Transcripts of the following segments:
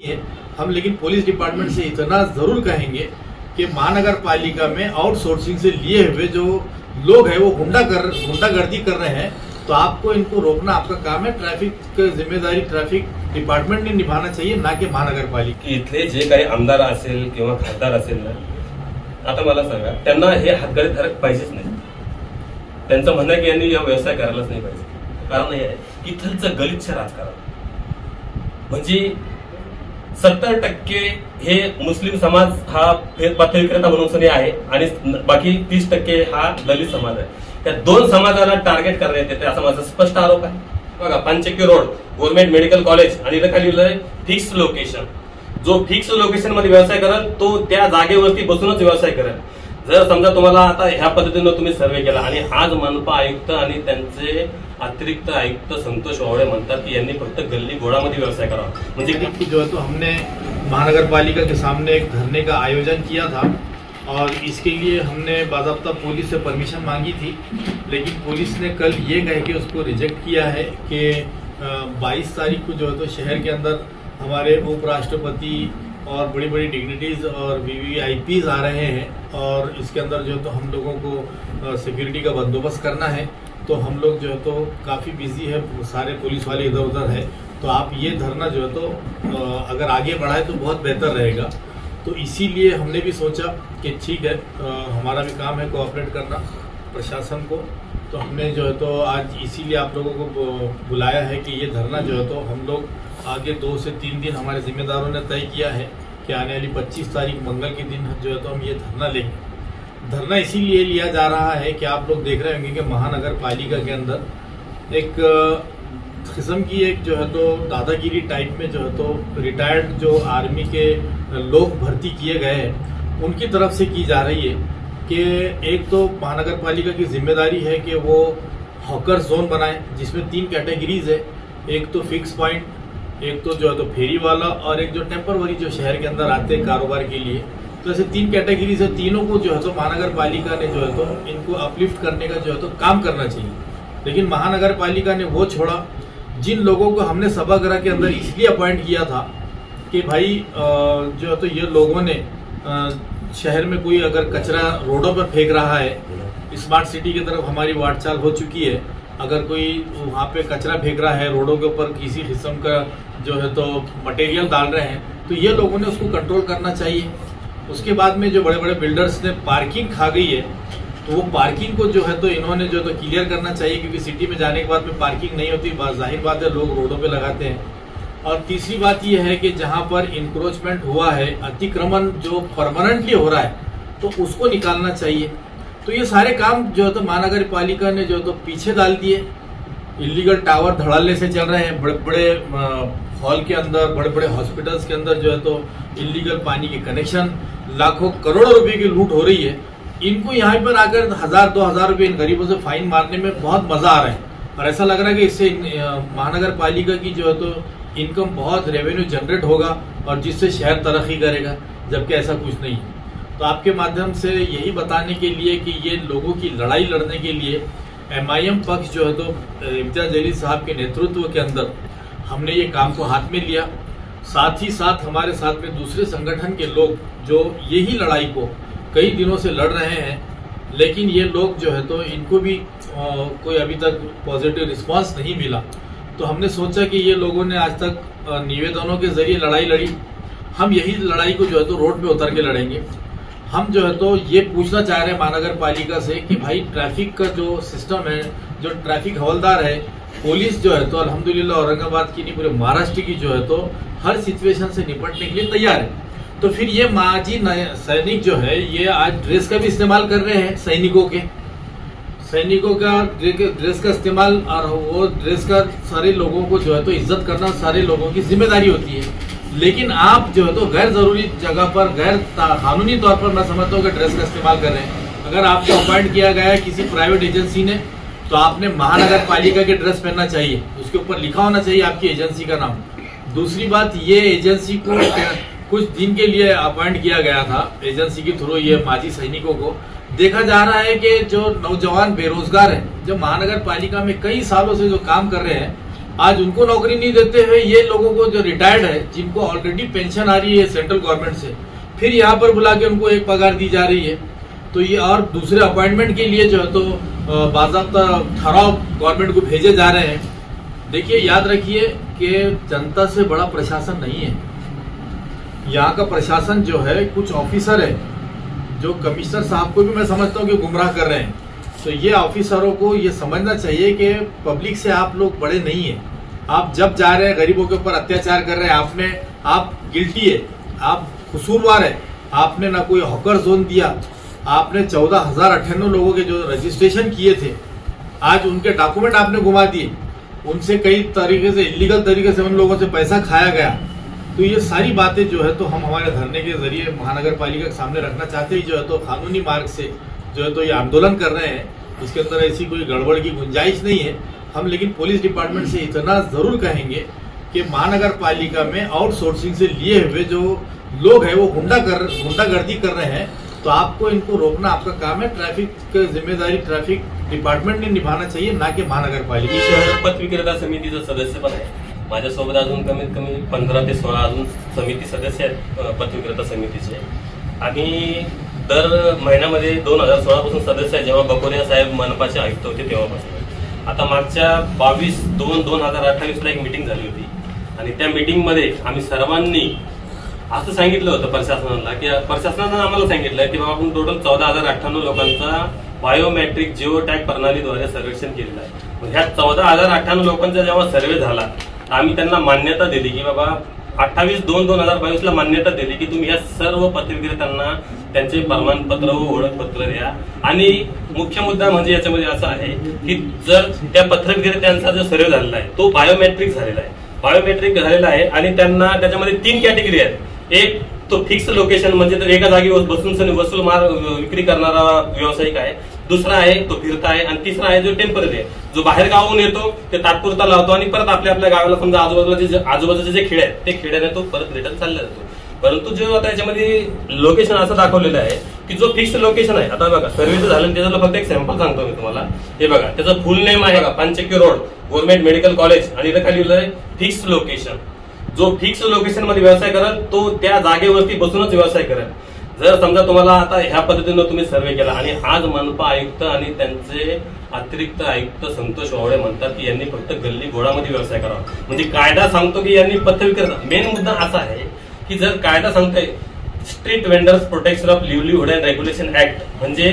है। हम लेकिन police department से इतना जरूर कहेंगे कि महानगर पालिका में आउटसोर्सिंग से लिए हुए जो लोग हैं वो गुंडागर्दी कर रहे हैं, तो आपको इनको रोकना आपका काम है। ट्रॅफिक जिम्मेदारी ट्रॅफिक डिपार्टमेंटने निभाना चाहिए, ना की महानगरपालिका। इथले जे काही आमदार असेल किंवा खासदार असेल ना, आता मला सांगा, त्यांना हे हातगाडीधारक पाहिजेच नाही। त्यांचं म्हणणं की यांनी या व्यवसाय करायलाच नाही पाहिजे। कारण हे इथलचं गलिच्छ राजकारण म्हणजे 70% हे मुस्लिम समाज हा पथ विक्रेता म्हणून आहे आणि बाकी 30% हा दलित समाज आहे। त्या दोन समाजाला टार्गेट करण्यात येते असा माझा स्पष्ट आरोप आहे। बघा, Panchakki road government medical college आणि इथं खाली लिहिलंय फिक्स लोकेशन। जो फिक्स लोकेशन मध्ये व्यवसाय करेल तो त्या जागेवरती बसूनच व्यवसाय करेल। जर समजा तुम्हाला आता ह्या पद्धतीने तुम्ही सर्वे केला आणि आज मनपा आयुक्त आणि त्यांचे अतिरिक्त आयुक्त संतोष वावडे म्हणतात की यांनी फक्त गल्ली घोडामध्ये व्यवसाय करावा, म्हणजे जो है तो हमने महानगर पालिका के सामने एक धरने का आयोजन किया था और इसके लिए हमने बाज़ाब्ता पुलिस से परमिशन मांगी थी, लेकिन पुलिस ने कल ये कह के उसको रिजेक्ट किया है कि 22 तारीख को जो है तो शहर के अंदर हमारे उपराष्ट्रपति और बड़ी बड़ी डिग्निटीज और VVIPs आ रहे हैं और इसके अंदर जो है तो हम लोगों को सिक्योरिटी का बंदोबस्त करना है। तो हम लोग जो है तो काफ़ी बिजी है, सारे पुलिस वाले इधर उधर है, तो आप ये धरना जो है तो अगर आगे बढ़ाए तो बहुत बेहतर रहेगा। तो इसीलिए हमने भी सोचा कि ठीक है, हमारा भी काम है कोऑपरेट करना प्रशासन को, तो हमने जो है तो आज इसीलिए आप लोगों को बुलाया है कि ये धरना जो है तो हम लोग आगे 2 से 3 दिन हमारे जिम्मेदारों ने तय किया है कि आने वाली 25 तारीख मंगल के दिन जो है तो हम ये धरना लेंगे। धरना इसीलिए लिया जा रहा है कि आप लोग देख रहे होंगे कि महानगर पालिका के अंदर एक किस्म की एक जो है तो दादागिरी टाइप में जो है तो रिटायर्ड जो आर्मी के लोग भर्ती किए गए हैं उनकी तरफ से की जा रही है कि एक तो महानगर पालिका की जिम्मेदारी है कि वो हॉकर जोन बनाए, जिसमें 3 कैटेगरीज है। एक तो फिक्स पॉइंट, एक तो जो है तो फेरी वाला और एक जो टेम्परवरी जो शहर के अंदर आते हैं कारोबार के लिए। तो ऐसे 3 कैटेगरी से तीनों को जो है तो महानगर पालिका ने जो है तो इनको अपलिफ्ट करने का जो है तो काम करना चाहिए। लेकिन महानगर पालिका ने वो छोड़ा जिन लोगों को हमने सभागृह के अंदर इसलिए अपॉइंट किया था कि भाई जो है तो ये लोगों ने शहर में कोई अगर कचरा रोडों पर फेंक रहा है, स्मार्ट सिटी की तरफ हमारी वार्ड चाल हो चुकी है, अगर कोई वहाँ पे कचरा फेंक रहा है रोडों के ऊपर किसी किस्म का जो है तो मटेरियल डाल रहे हैं, तो ये लोगों ने उसको कंट्रोल करना चाहिए। उसके बाद में जो बड़े बड़े बिल्डर्स ने पार्किंग खा गई है, तो वो पार्किंग को जो है तो इन्होंने जो तो क्लियर करना चाहिए, क्योंकि सिटी में जाने के बाद में पार्किंग नहीं होती, जाहिर बात है लोग रोडों पे लगाते हैं। और तीसरी बात ये है कि जहाँ पर इंक्रोचमेंट हुआ है, अतिक्रमण जो परमानेंटली हो रहा है, तो उसको निकालना चाहिए। तो ये सारे काम जो है तो महानगर पालिका ने जो तो पीछे डाल दिए। इलीगल टावर धड़ल्ले से चल रहे हैं, बड़े बड़े हॉल के अंदर, बड़े बड़े हॉस्पिटल्स के अंदर जो है तो इलीगल पानी के कनेक्शन, लाखों करोड़ों रुपए की लूट हो रही है। इनको यहाँ पर आकर 1000-2000 रुपए इन गरीबों से फाइन मारने में बहुत मजा आ रहा है और ऐसा लग रहा है कि इससे महानगर पालिका की जो है तो इनकम बहुत रेवेन्यू जनरेट होगा और जिससे शहर तरक्की करेगा, जबकि ऐसा कुछ नहीं है। तो आपके माध्यम से यही बताने के लिए कि ये लोगों की लड़ाई लड़ने के लिए MIM पक्ष जो है तो इम्तियाज जलील साहब के नेतृत्व के अंदर हमने ये काम को हाथ में लिया। साथ ही साथ हमारे साथ में दूसरे संगठन के लोग जो यही लड़ाई को कई दिनों से लड़ रहे हैं, लेकिन ये लोग जो है तो इनको भी कोई अभी तक पॉजिटिव रिस्पांस नहीं मिला। तो हमने सोचा कि ये लोगों ने आज तक निवेदनों के जरिए लड़ाई लड़ी, हम यही लड़ाई को जो है तो रोड पे उतर के लड़ेंगे। हम जो है तो ये पूछना चाह रहे हैं महानगर पालिका से कि भाई ट्रैफिक का जो सिस्टम है, जो ट्रैफिक हवलदार है, पुलिस जो है तो अल्हम्दुलिल्लाह औरंगाबाद की नहीं पूरे महाराष्ट्र की जो है तो हर सिचुएशन से निपटने के लिए तैयार है। तो फिर ये माजी सैनिक जो है ये आज ड्रेस का भी इस्तेमाल कर रहे हैं, सैनिकों का ड्रेस का इस्तेमाल, और वो ड्रेस का सारे लोगों को जो है तो इज्जत करना सारे लोगों की जिम्मेदारी होती है। लेकिन आप जो है तो गैर जरूरी जगह पर गैर कानूनी तौर पर मैं समझता हूँ कि ड्रेस का इस्तेमाल कर रहे हैं। अगर आपको अपॉइंट किया गया है किसी प्राइवेट एजेंसी ने, तो आपने महानगर पालिका के ड्रेस पहनना चाहिए, उसके ऊपर लिखा होना चाहिए आपकी एजेंसी का नाम। दूसरी बात, ये एजेंसी को कुछ दिन के लिए अपॉइंट किया गया था एजेंसी के थ्रू, ये माजी सैनिकों को। देखा जा रहा है कि जो नौजवान बेरोजगार हैं, जो महानगर पालिका में कई सालों से जो काम कर रहे हैं, आज उनको नौकरी नहीं देते हैं। ये लोगों को जो रिटायर्ड है, जिनको ऑलरेडी पेंशन आ रही है सेंट्रल गवर्नमेंट से, फिर यहाँ पर बुला के उनको एक पगार दी जा रही है। तो ये और दूसरे अपॉइंटमेंट के लिए जो है तो बाज़ाब्ता ठहराव गवर्नमेंट को भेजे जा रहे हैं। देखिए, याद रखिए कि जनता से बड़ा प्रशासन नहीं है। यहाँ का प्रशासन जो है, कुछ ऑफिसर है जो कमिश्नर साहब को भी मैं समझता हूँ कि गुमराह कर रहे हैं। तो ये ऑफिसरों को ये समझना चाहिए कि पब्लिक से आप लोग बड़े नहीं है। आप जब जा रहे हैं गरीबों के ऊपर अत्याचार कर रहे हैं, आप गिल्टी है, आप कसूरवार है। आपने ना कोई हॉकर जोन दिया, आपने 14,098 लोगों के जो रजिस्ट्रेशन किए थे, आज उनके डॉक्यूमेंट आपने घुमा दिए, उनसे कई तरीके से इलीगल तरीके से उन लोगों से पैसा खाया गया। तो ये सारी बातें जो है तो हम हमारे धरने के जरिए महानगर पालिका के सामने रखना चाहते हैं। जो है तो कानूनी मार्ग से जो है तो ये आंदोलन कर रहे हैं, इसके अंदर ऐसी कोई गड़बड़ की गुंजाइश नहीं है। हम लेकिन पुलिस डिपार्टमेंट से इतना जरूर कहेंगे कि महानगर पालिका में आउटसोर्सिंग से लिए हुए जो लोग हैं वो गुंडागर्दी कर रहे हैं, तो आपको इनको रोकना आपका काम है। ट्रैफिक की जिम्मेदारी ट्रैफिक डिपार्टमेंट ने निभाना चाहिए, ना कि महानगर पालिका। शहर पथ विक्रेता समितीचं सदस्य पण आहे माझ्यासोबत, अजून कमीत कमी 15 ते 16 अजून समिती सदस्य आहेत पथ विक्रेता समितीचे। आणि दर महिन्यामध्ये 2016 पासून सदस्य आहे, जेव्हा बकोरिया साहेब मनपाचे आयुक्त होते तेव्हापासून। आता मागच्या 22/2/2028 ला एक मीटिंग झाली होती आणि त्या मीटिंगमध्ये आम्ही सर्वांनी असं सांगितलं होतं प्रशासनाला, की प्रशासनानं आम्हाला सांगितलं की बाबा आपण टोटल 14,098 लोकांचा बायोमेट्रिक जिओ टॅग प्रणालीद्वारे सर्वेक्षण केलेलं आहे। ह्या 14,098 लोकांचा जेव्हा सर्वे झाला, आम्ही त्यांना मान्यता दिली की बाबा 28/2/2022 ला मान्यता दिली की तुम्ही या सर्व पथविक्रेत्यांना त्यांचे प्रमाणपत्र व ओळखपत्र द्या। आणि मुख्य मुद्दा म्हणजे याच्यामध्ये असा आहे की जर त्या पथविक्रेत्यांचा जो सर्वे झालेला आहे तो बायोमेट्रिक झालेला आहे आणि त्यांना त्याच्यामध्ये 3 कॅटेगरी आहेत। एक तो फिक्स लोकेशन, म्हणजे तर एका जागी बसून वसूल माल विक्री करणारा व्यावसायिक आहे, दुसरा आहे तो फिरता आहे, आणि तिसरा आहे जो टेम्पररी आहे, जो बाहेर गावाहून येतो ते तात्पुरता लावतो आणि परत आपल्या गावाला समजा आजूबाजूचे जे खेडे आहेत ते खेड्याने तो परत रिटर्न चालला जातो। परंतु जो आता याच्यामध्ये लोकेशन असं दाखवलेलं आहे की जो फिक्स लोकेशन आहे, आता बघा सर्व्हिस झालं त्याचं फक्त एक सॅम्पल सांगतो मी तुम्हाला। हे बघा, त्याचं फुल नेम आहे बघा, 5 चक्की रोड गव्हर्नमेंट मेडिकल कॉलेज, आणि इथं खाली लिहिलंय फिक्स लोकेशन। जो फिक्स लोकेशन मध्ये व्यवसाय करेल तो त्या जागेवरती बसूनच व्यवसाय करेल। जर समजा तुम्हाला आता ह्या पद्धतीनं तुम्ही सर्वे केला आणि आज मनपा आयुक्त आणि त्यांचे अतिरिक्त आयुक्त संतोष वावडे म्हणतात की यांनी फक्त गल्ली घोडामध्ये व्यवसाय करावा, म्हणजे कायदा सांगतो की यांनी पथविक्रेता। मेन मुद्दा असा आहे की जर कायदा सांगतोय street vendors protection of livelihood and regulation act, म्हणजे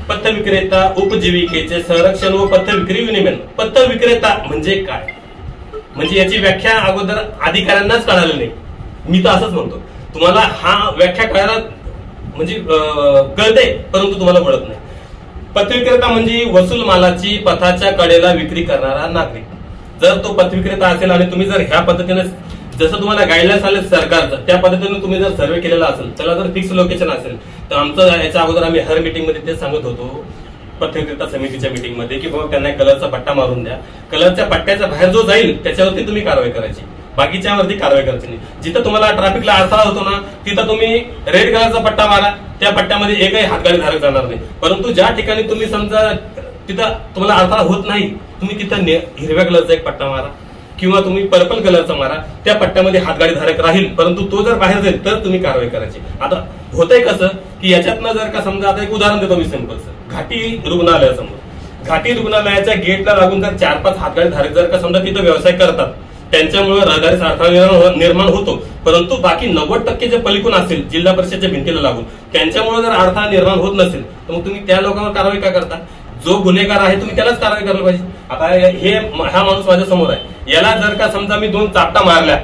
पथविक्रेता उपजीविकेचे संरक्षण व पथविक्री विनियमन। पथविक्रेता म्हणजे काय, म्हणजे याची व्याख्या अगोदर अधिकाऱ्यांनाच कळाली नाही। मी तर असंच म्हणतो, तुम्हाला हा व्याख्या कळायला म्हणजे कळते परंतु तुम्हाला कळत नाही। पथविक्रेता म्हणजे वसूल मालाची पथाच्या कडेला विक्री करणारा नागरिक। जर तो पथविक्रेता असेल आणि तुम्ही जर ह्या पद्धतीने जसं तुम्हाला गाईडलाईन्स आले सरकारचं त्या पद्धतीने तुम्ही जर सर्वे केलेला असेल, त्याला जर फिक्स लोकेशन असेल, तर आमचं याच्या अगोदर आम्ही हर मीटिंग मध्ये तेच सांगत होतो पथविक्रेता समितीच्या मीटिंग मध्ये की बाबा त्यांना कलरचा पट्टा मारून द्या, कलरच्या पट्ट्याच्या बाहेर जो जाईल त्याच्यावरती तुम्ही कारवाई करायची, बाकीच्यावरती कारवाई करायची नाही। जिथं तुम्हाला ट्रॅफिकला अडथळा होतो ना तिथं तुम्ही रेड कलरचा पट्टा मारा, त्या पट्ट्यामध्ये एकही हातगाडी धारक जाणार नाही। परंतु ज्या ठिकाणी तुम्ही समजा तिथं तुम्हाला अडथळा होत नाही, तुम्ही तिथं हिरव्या कलरचा एक पट्टा मारा किंवा तुम्ही पर्पल कलरचा मारा, त्या पट्ट्यामध्ये हातगाडी धारक राहील, परंतु तो जर बाहेर जाईल तर तुम्ही कारवाई करायची। आता होतंय कसं की याच्यातनं जर का समजा आता एक उदाहरण देतो मी सिंपलचं, घाटी रुग्णालयासमोर, घाटी रुग्णालयाच्या गेटला लागून जर 4-5 हातगाडी धारक जर का समजा तिथं व्यवसाय करतात, त्यांच्यामुळे रहदारीचा अडथळा निर्माण होतो, परंतु बाकी 90% जे पलीकडून असेल जिल्हा परिषदेच्या भिंतीला लागून त्यांच्यामुळे जर अडथळा निर्माण होत नसेल तर मग तुम्ही त्या लोकांवर कारवाई का करता? जो गुन्हेगार आहे तुम्ही त्यालाच कारवाई करायला पाहिजे। आता हा माणूस माझ्या समोर आहे, याला जर का समजा मी 2 चापटा मारल्या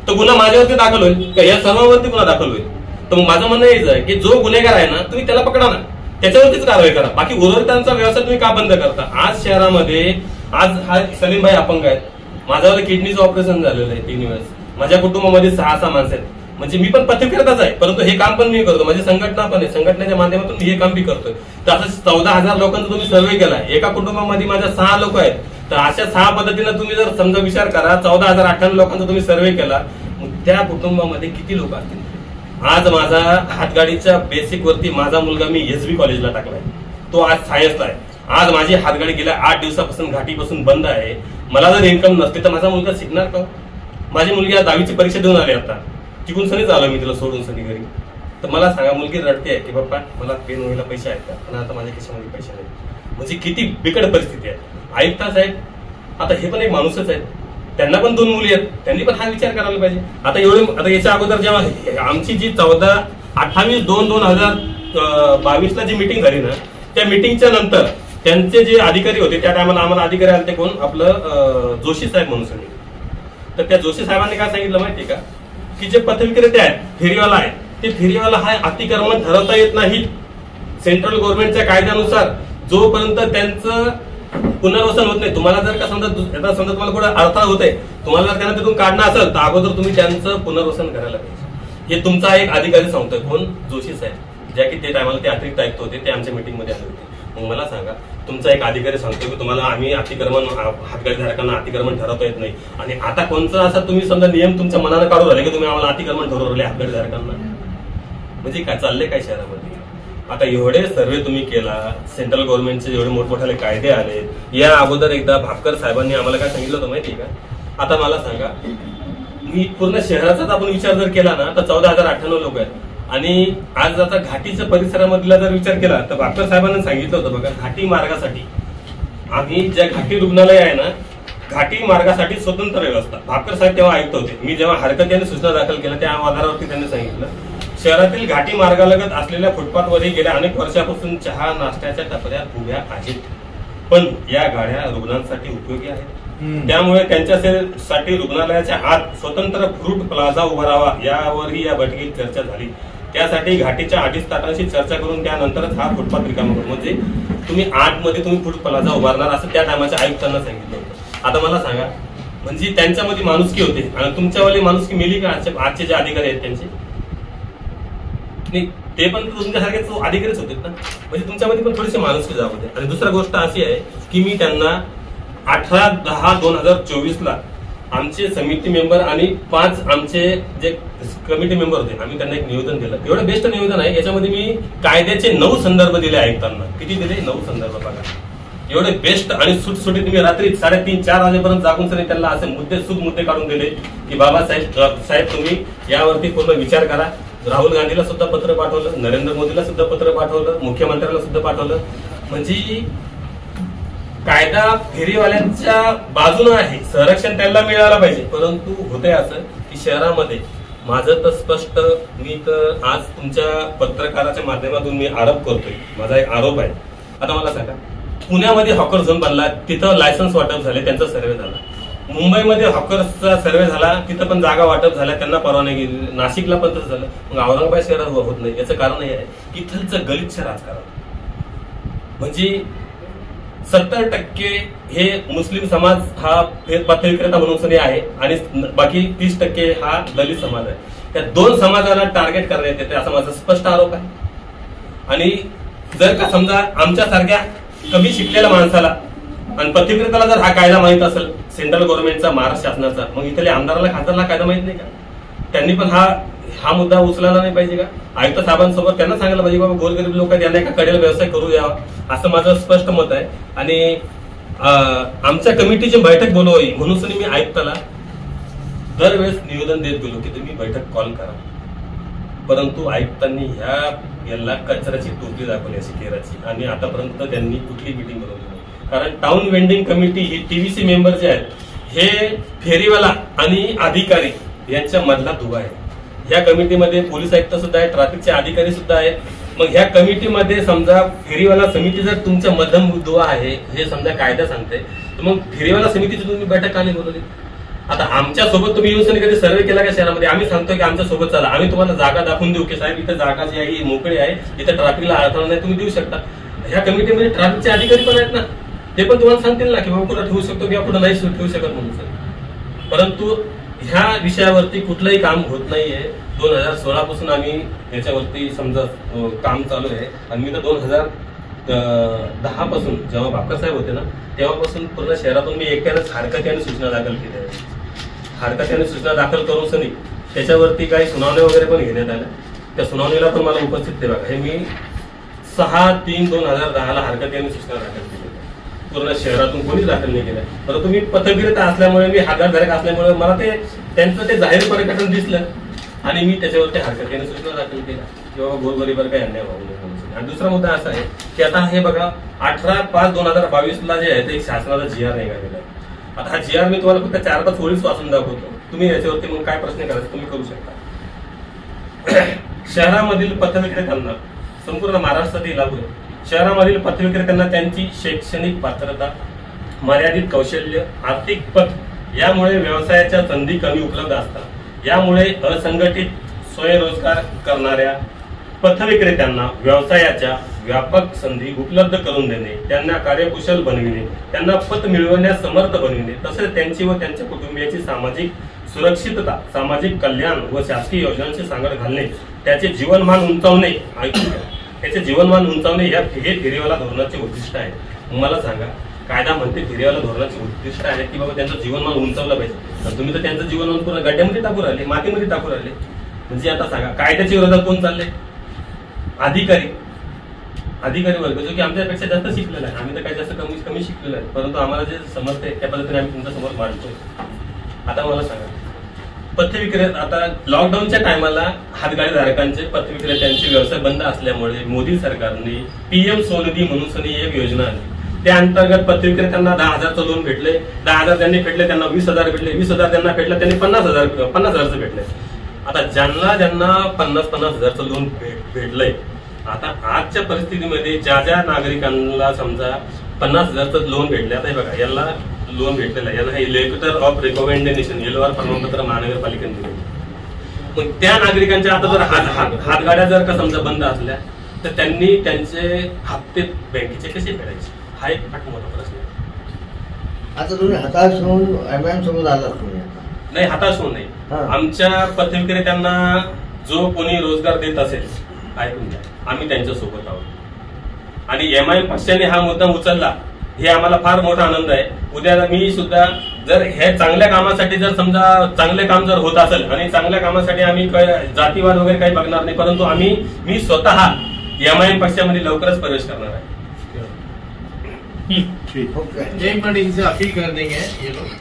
तर गुन्हा माझ्यावरती दाखल होईल का या सर्वांवरती गुन्हा दाखल होईल? तर मग माझं म्हणणं हेच आहे की जो गुन्हेगार आहे ना तुम्ही त्याला पकडा ना, त्याच्यावरतीच कारवाई करा, बाकी उर्वरितांचा व्यवसाय तुम्ही का बंद करता? आज शहरामध्ये आज हा सलीम भाई अपंग आहेत, माझ्यावर किडनीचं ऑपरेशन झालेलं आहे 3 वेळेस, माझ्या कुटुंबामध्ये 6 माणसं आहेत, म्हणजे मी पण पथविक्रेताच आहे परंतु हे काम पण मी करतो, माझी संघटना पण आहे, संघटनेच्या माध्यमातून मी हे काम बी करतोय। तर असं 14,000 लोकांचा तुम्ही सर्वे केलाय, एका कुटुंबामध्ये माझ्या 6 लोक आहेत, तर अशा 6 पद्धतीने तुम्ही जर समजा विचार करा 14,098 लोकांचा तुम्ही सर्वे केला, मग त्या कुटुंबामध्ये किती लोक असतील? आज माझा हातगाडीच्या बेसिक वरती माझा मुलगा मी SB कॉलेजला टाकलाय, तो आज सायन्सला आहे, आज माझी हातगाडी गेल्या 8 दिवसापासून घाटीपासून बंद आहे. मला जर इन्कम नसते तर माझा मुलगा शिकणार का? माझी मुलगी आज 10वीची परीक्षा देऊन आली, आता तिकून सनीच आलो मी तिला सोडून सनी घरी. तर मला सांगा, मुलगी रडते आहे की बाप्पा मला पेन व्हायला पैसे आहेत का, पण आता माझ्या खिशामध्ये पैसे नाही. म्हणजे किती बिकट परिस्थिती आहे. आयुक्त साहेब आता हे पण एक माणूसच आहेत, त्यांना पण 2 मुली आहेत, त्यांनी पण हा विचार करायला पाहिजे. आता याच्या अगोदर जेव्हा आमची जी 28/2/2022 जी मीटिंग झाली ना, त्या मीटिंगच्या नंतर त्यांचे जे अधिकारी होते त्या टायमाला आम्हाला अधिकारी आले ते कोण, आपलं जोशी साहेब म्हणून सांगितलं. तर त्या जोशी साहेबांनी काय सांगितलं माहितीये का, की जे पथविक्रेते आहेत, फेरीवाला आहे, ते फेरीवाला हा अतिक्रमण ठरवता येत नाही. सेंट्रल गव्हर्नमेंटच्या कायद्यानुसार जोपर्यंत त्यांचं पुनर्वसन होत नाही, तुम्हाला जर का समजा तुम्हाला कुठे अडथळा होत आहे, तुम्हाला जर त्यांना तिथून काढणं असेल तर अगोदर तुम्ही त्यांचं पुनर्वसन करायला पाहिजे. हे तुमचा एक अधिकारी सांगतोय, कोण, जोशी साहेब, ज्या की ते टायमाला ते अतिरिक्त आयुक्त होते, ते आमच्या मीटिंगमध्ये आले होते. मग मला सांगा, तुमचा एक अधिकारी सांगतो की तुम्हाला आम्ही अतिक्रमण, हातगाडीधारकांना अतिक्रमण ठरवता येत नाही, आणि आता कोणचा असा तुम्ही समजा नियम तुमच्या मनानं काढून राहिले की तुम्ही आम्हाला अतिक्रमण ठरवले हातगाडीधारकांना? म्हणजे काय चाललंय काय शहरामध्ये? आता एवढे सर्वे तुम्ही केला, सेंट्रल गव्हर्नमेंटचे एवढे मोठमोठे कायदे आले. या अगोदर एकदा भापकर साहेबांनी आम्हाला काय सांगितलं होतं माहिती का? आता मला सांगा, मी पूर्ण शहराचाच आपण विचार जर केला ना तर 14,098 लोक आहेत, आणि आज आता घाटीच्या परिसरामधला जर विचार केला तर भापकर साहेबांनी सांगितलं होतं बघा, घाटी मार्गासाठी आम्ही ज्या घाटी रुग्णालय आहे ना, घाटी मार्गासाठी स्वतंत्र व्यवस्था. भापकर साहेब तेव्हा आयुक्त होते. मी जेव्हा हरकतीने सूचना दाखल केल्या त्या आधारावरती त्यांनी सांगितलं, शहरातील घाटी मार्गालगत असलेल्या फुटपाथवरही गेल्या अनेक वर्षापासून चहा नाश्त्याच्या टपऱ्या उभ्या आहेत, पण या गाड्या रुग्णांसाठी उपयोगी आहेत. त्यामुळे त्यांच्यासाठी रुग्णालयाच्या आत स्वतंत्र फ्रूट प्लाझा उभारावा, यावरही या बैठकीत चर्चा झाली. त्यासाठी घाटीच्या 2.5 ताटांशी चर्चा करून त्यानंतरच हा फुटपाथ रिकामा करू. म्हणजे तुम्ही आतमध्ये तुम्ही फ्रूट प्लाझा उभारणार असं त्या टायमाच्या आयुक्तांना सांगितलं होतं. आता मला सांगा, म्हणजे त्यांच्यामध्ये माणुसकी होते आणि तुमच्यावाली माणुसकी मिली का? आजचे जे अधिकारी आहेत त्यांचे नाही, ते पण तुमच्यासारखेच अधिकारीच होते ना. म्हणजे तुमच्यामध्ये पण थोडीशी माणुसकी जाऊ होते. आणि दुसरी गोष्ट अशी आहे की मी त्यांना 18/10/2024 आमचे समिती मेंबर आणि 5 आमचे जे कमिटी मेंबर होते, आम्ही त्यांना एक निवेदन दिलं. एवढं बेस्ट निवेदन आहे, याच्यामध्ये मी कायद्याचे 9 संदर्भ दिले आयुक्तांना. किती दिले? 9 संदर्भ. बघा, एवढे बेस्ट आणि सुटसुटीत मी रात्री 3:30-4 वाजेपर्यंत जागून सरी त्यांना असे मुद्दे काढून दिले की बाबासाहेब तुम्ही यावरती पूर्ण विचार करा. राहुल गांधीला सुद्धा पत्र पाठवलं, नरेंद्र मोदीला सुद्धा पत्र पाठवलं, मुख्यमंत्र्यांना सुद्धा पाठवलं. म्हणजे कायदा फेरीवाल्यांच्या बाजूने आहे, संरक्षण त्यांना मिळालं पाहिजे. परंतु होतंय असं की शहरामध्ये माझं तर स्पष्ट, मी तर आज तुमच्या पत्रकाराच्या माध्यमातून मी आरोप करतोय, माझा एक आरोप आहे. आता मला सांगा, पुण्यामध्ये हॉकर झोन बनला, तिथं लायसन्स वाटप झाले, त्यांचा सर्वे झाला. मुंबईमध्ये हॉकर्सचा सर्वे झाला, तिथं पण जागा वाटप झाल्या, त्यांना परवानगी गेली. नाशिकला पण तसं झालं. मग औरंगाबाद शहरात होत नाही, याचं कारण हे आहे की इथलचं गलिच्छ राजकारण. म्हणजे 70% हे मुस्लिम समाज हा पथविक्रेता म्हणून आहे, आणि बाकी 30% हा दलित समाज आहे. त्या 2 समाजाला टार्गेट करण्यात येते असा माझा स्पष्ट आरोप आहे. आणि जर का समजा आमच्यासारख्या कमी शिकलेल्या माणसाला आणि पथविक्रेत्याला जर हा कायदा माहित असेल सेंट्रल गव्हर्नमेंटचा, महाराष्ट्र शासनाचा, मग इथल्या आमदाराला, खासदाराला कायदा माहित नाही का? त्यांनी पण हा मुद्दा उचलायला नाही पाहिजे का? आयुक्त साहेबांसोबत त्यांना सांगायला पाहिजे बाबा गोरगरीब लोक यांना एका कडेला व्यवसाय करू द्यावा, असं माझं स्पष्ट मत आहे. आणि आमच्या कमिटीची बैठक बोलवावी म्हणून मी आयुक्ताला दरवेळेस निवेदन देत गेलो की तुम्ही बैठक कॉल करा. परंतु आयुक्तांनी याला कचऱ्याची टोपली दाखवली अशी केराची, आणि आतापर्यंत त्यांनी कुठली मिटिंग बोलवली नाही. कारण टाउन वेंडिंग कमिटी ही टीव्हीसी मेंबर जे आहेत हे फेरीवाला आणि अधिकारी यांच्या मधला दुवा आहे. या कमिटीमध्ये पोलीस आयुक्त सुद्धा आहेत, ट्रॅफिकचे अधिकारी सुद्धा आहेत. मग ह्या कमिटीमध्ये समजा फेरीवाला समिती जर तुमच्या मध्यम दुवा आहे हे समजा कायदा सांगते, तर मग फेरीवाला समितीची तुम्ही बैठक का नाही बोलवली? आता आमच्या सोबत तुम्ही येऊन कधी सर्वे केला का शहरामध्ये? आम्ही सांगतोय की आमच्या सोबत चला, आम्ही तुम्हाला जागा दाखवून देऊ की साहेब इथे जागा जी आहे मोकळी आहे, इथे ट्रॅफिकला अडथळा नाही, तुम्ही देऊ शकता. ह्या कमिटीमध्ये ट्रॅफिकचे अधिकारी पण आहेत ना, ते पण तुम्हाला सांगतील ना की बाबा कुठं ठेवू शकतो किंवा कुठं नाही ठेवू शकत म्हणून सर. परंतु ह्या विषयावरती कुठलंही काम होत नाहीये. 2016 पासून आम्ही याच्यावरती समजा काम चालू आहे, आणि मी तर 2010 पासून जेव्हा भापकर साहेब होते ना तेव्हापासून पूर्ण शहरातून मी एकट्यानेच हरकतीने सूचना दाखल केल्या आहेत. हरकतीने सूचना दाखल करून सनी त्याच्यावरती काही सुनावणी वगैरे पण घेण्यात आल्या. त्या सुनावणीला पण मला उपस्थित ते बघा, हे मी 6/3/2010 हरकतीने सूचना दाखल केली. पूर्ण शहरातून कोणीच दाखल नाही केलं. परंतु मी पथविक्रेता असल्यामुळे, मी हातगाडधारक असल्यामुळे मला त्यांचं ते जाहीर प्रकटन दिसलं आणि मी त्याच्यावरती हरकतीने सूचना दाखल केल्या किंवा गोरगरिबावर काही अन्याय होऊ नये म्हणून. आणि दुसरा मुद्दा असा आहे की आता हे बघा 18/5/2022 जे आहे ते एक शासनाचा GR निघालेला आहे. आता हा GR मी तुम्हाला फक्त 4-5 ओळीच वाचून दाखवतो. तुम्ही याच्यावरती मग काय प्रश्न करायचे तुम्ही करू शकता. शहरामधील पथविक्रेत्यांना, संपूर्ण महाराष्ट्रातील लागू आहे, शहरामधील पथविक्रेत्यांना त्यांची शैक्षणिक पात्रता, मर्यादित कौशल्य, आर्थिक पत यामुळे व्यवसायाच्या संधी कमी उपलब्ध असतात. यामुळे असंघटित स्वयंरोजगार करणाऱ्या पथविक्रेत्यांना व्यवसायाच्या व्यापक संधी उपलब्ध करून देणे, त्यांना कार्यकुशल बनविणे, त्यांना पत मिळवण्यास समर्थ बनविणे, तसेच त्यांची व त्यांच्या कुटुंबियाची सामाजिक सुरक्षितता, सामाजिक कल्याण व शासकीय योजनांची सांगड घालणे, त्याचे जीवनमान उंचावणे, त्याचे जीवनमान उंचावणे हे फेरीवाला धोरणाचे उद्दिष्ट आहे. मला सांगा, कायदा म्हणते फेरीवाला धोरणाचे उद्दिष्ट आहे की बाबा त्यांचं जीवनमान उंचावलं पाहिजे. तुम्ही तर त्यांचं जीवनमान पूर्ण गड्ड्यामध्ये टाकून राहिले, मातीमध्ये टाकून राहिले. म्हणजे आता सांगा, कायद्याच्या विरोधात कोण चालले? अधिकारी वर्ग, जो की आमच्यापेक्षा जास्त शिकलेला आहे. आम्ही तर काही जास्त कमी शिकलेलो आहे, परंतु आम्हाला जे समजते त्या पद्धतीने आम्ही तुमच्या समोर मांडतोय. आता मला सांगा, पथविक्रेता, आता लॉकडाऊनच्या टायमाला हातगाडीधारकांचे पथविक्रेत्यांचे व्यवसाय बंद असल्यामुळे मोदी सरकारने PM स्वनिधी म्हणून एक योजना आली. त्या अंतर्गत पथविक्रेत्यांना 10,000चं लोन भेटले. 10,000 त्यांनी फेडले, त्यांना 20,000 भेटले. 20,000 त्यांना फेडले, त्यांनी 50,000 भेटले. आता ज्यांना 50,000चं लोन भेटलंय, आता आजच्या परिस्थितीमध्ये ज्या नागरिकांना समजा 50,000चं लोन भेटले, आता हे बघा, याला लोन भेटलेलं आहे, याला हे लेटर ऑफ रिकमेंडेशन LOR प्रमाणपत्र महानगरपालिकेने दिले. मग त्या नागरिकांच्या आता जर हातगाड्या जर का समजा बंद असल्या तर त्यांनी त्यांचे हप्ते बँकेचे कसे फेडायचे, हा एक फार मोठा प्रश्न आहे. आता तुम्ही हताश होऊन MIM सोबत आलात तुम्ही? नाही, हताश होऊ नये. आमच्या पथविक्रेत्यांना जो कोणी रोजगार देत असेल, ऐकून घ्या, आम्ही त्यांच्या सोबत आहोत. आणि MIM पक्षाने हा मुद्दा उचलला, हे आम्हाला फार मोठा आनंद आहे. उद्या मी सुद्धा जर हे चांगल्या कामासाठी जर समजा चांगले काम जर होत असेल आणि चांगल्या कामासाठी आम्ही जातीवाद वगैरे काही बघणार नाही, परंतु मी स्वतः MIM पक्षामध्ये लवकरच प्रवेश करणार आहे. एक मिनट इनसे अपील कर देंगे ये लोग.